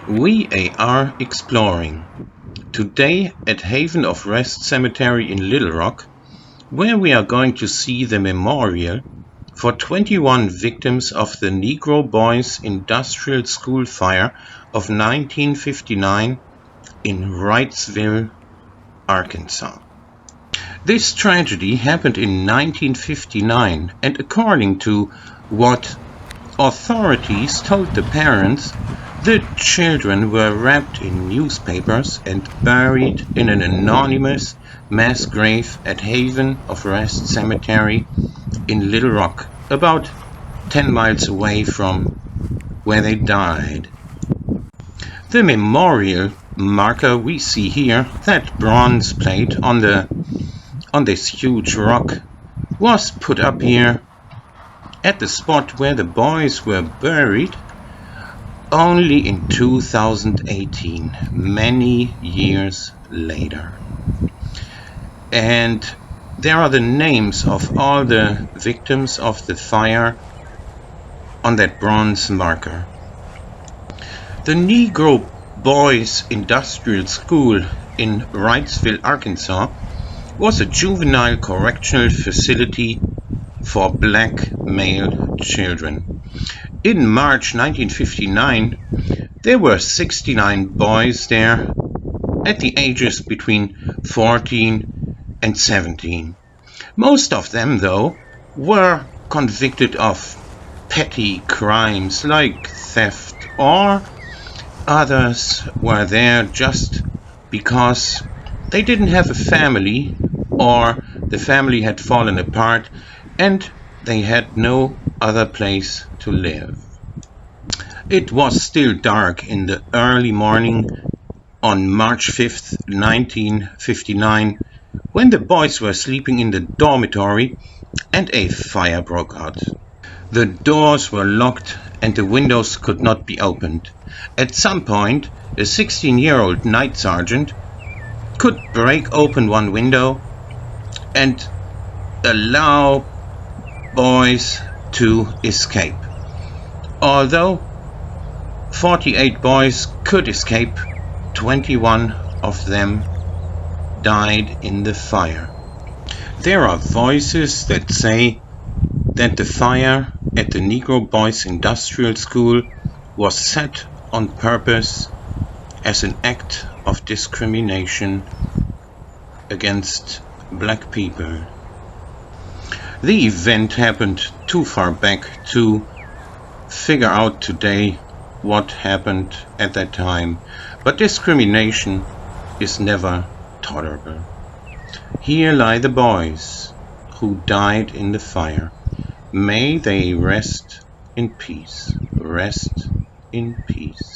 We are exploring today at Haven of Rest Cemetery in Little Rock, where we are going to see the memorial for 21 victims of the Negro Boys Industrial School fire of 1959 in Wrightsville, Arkansas. This tragedy happened in 1959, and according to what authorities told the parents, the children were wrapped in newspapers and buried in an anonymous mass grave at Haven of Rest Cemetery in Little Rock, about 10 miles away from where they died. The memorial marker we see here, that bronze plate on this huge rock, was put up here at the spot where the boys were buried only in 2018, many years later. And there are the names of all the victims of the fire on that bronze marker. The Negro Boys Industrial School in Wrightsville, Arkansas, was a juvenile correctional facility for black male children. In March 1959, there were 69 boys there at the ages between 14 and 17. Most of them, though, were convicted of petty crimes like theft, or others were there just because they didn't have a family, or the family had fallen apart and they had no other place to live. It was still dark in the early morning on March 5th, 1959, when the boys were sleeping in the dormitory and a fire broke out. The doors were locked and the windows could not be opened. At some point, a 16-year-old night sergeant could break open one window and allow boys to escape. Although 48 boys could escape, 21 of them died in the fire. There are voices that say that the fire at the Negro Boys Industrial School was set on purpose as an act of discrimination against black people. The event happened too far back to figure out today what happened at that time, but discrimination is never tolerable. Here lie the boys who died in the fire. May they rest in peace. Rest in peace.